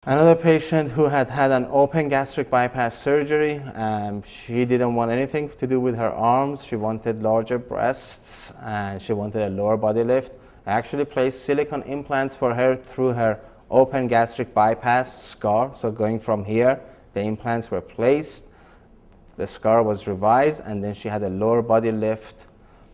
Another patient who had had an open gastric bypass surgery. She didn't want anything to do with her arms. She wanted larger breasts and she wanted a lower body lift. I actually placed silicone implants for her through her open gastric bypass scar. So going from here, the implants were placed, the scar was revised, and then she had a lower body lift,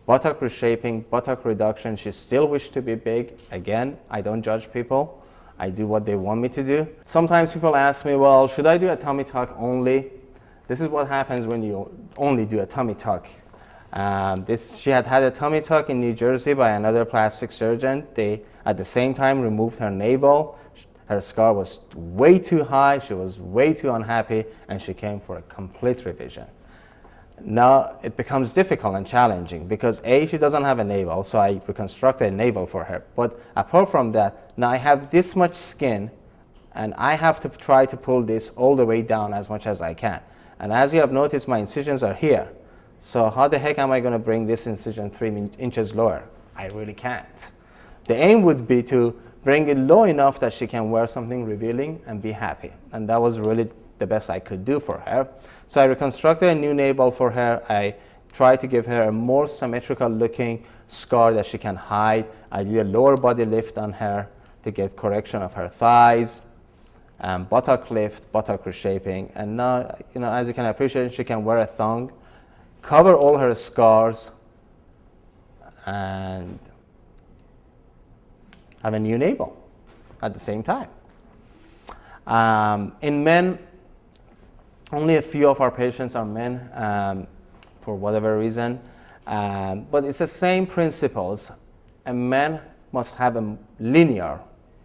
buttock reshaping, buttock reduction. She still wished to be big. Again, I don't judge people. I do what they want me to do. Sometimes people ask me, well, should I do a tummy tuck only? This is what happens when you only do a tummy tuck. She had had a tummy tuck in New Jersey by another plastic surgeon. They, at the same time, removed her navel. Her scar was way too high. She was way too unhappy, and she came for a complete revision. Now it becomes difficult and challenging because A, she doesn't have a navel, so I reconstructed a navel for her. But apart from that, now I have this much skin and I have to try to pull this all the way down as much as I can. And as you have noticed, my incisions are here. So how the heck am I going to bring this incision 3 inches lower? I really can't. The aim would be to bring it low enough that she can wear something revealing and be happy. And that was really the best I could do for her. So I reconstructed a new navel for her. I tried to give her a more symmetrical looking scar that she can hide. I did a lower body lift on her to get correction of her thighs, buttock lift, buttock reshaping. And now, as you can appreciate, she can wear a thong, cover all her scars, and have a new navel at the same time. In men, only a few of our patients are men for whatever reason, but it's the same principles. A man must have a linear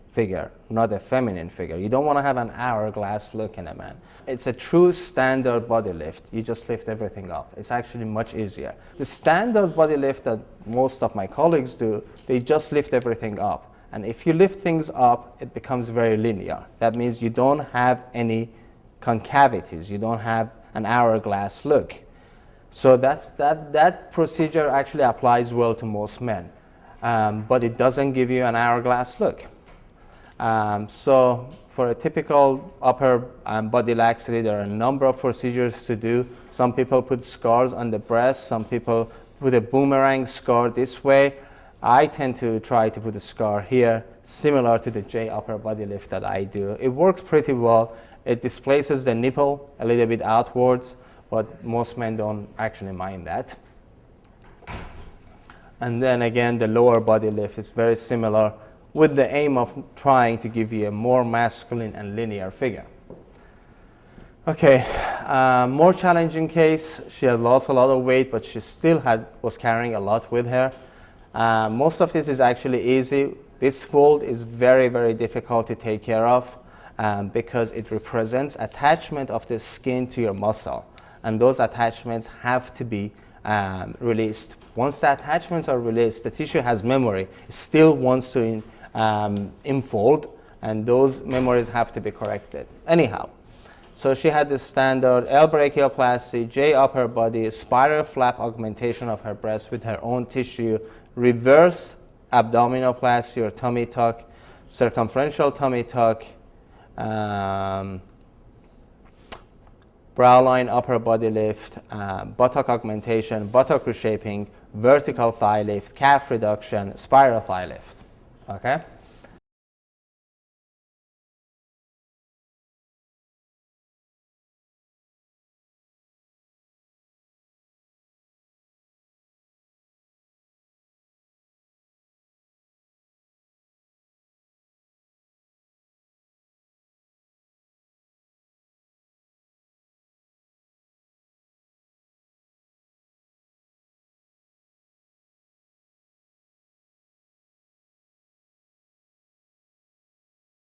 figure, not a feminine figure. You don't want to have an hourglass look in a man. It's a true standard body lift. You just lift everything up. It's actually much easier. The standard body lift that most of my colleagues do, they just lift everything up. And if you lift things up, it becomes very linear. That means you don't have any concavities. You don't have an hourglass look. So that procedure actually applies well to most men, but it doesn't give you an hourglass look. So for a typical upper body laxity, there are a number of procedures to do. Some people put scars on the breast. Some people put a boomerang scar this way. I tend to try to put a scar here, similar to the J upper body lift that I do. It works pretty well. It displaces the nipple a little bit outwards, but most men don't actually mind that. And then again, the lower body lift is very similar, with the aim of trying to give you a more masculine and linear figure. Okay, more challenging case. She had lost a lot of weight, but she still was carrying a lot with her. Most of this is actually easy. This fold is very, very difficult to take care of because it represents attachment of the skin to your muscle. And those attachments have to be released. Once the attachments are released, the tissue has memory. It still wants to infold, and those memories have to be corrected. Anyhow, so she had the standard L brachioplasty, J upper body, spiral flap augmentation of her breast with her own tissue, reverse abdominoplasty or tummy tuck, circumferential tummy tuck, brow line upper body lift, buttock augmentation, buttock reshaping, vertical thigh lift, calf reduction, spiral thigh lift. Okay?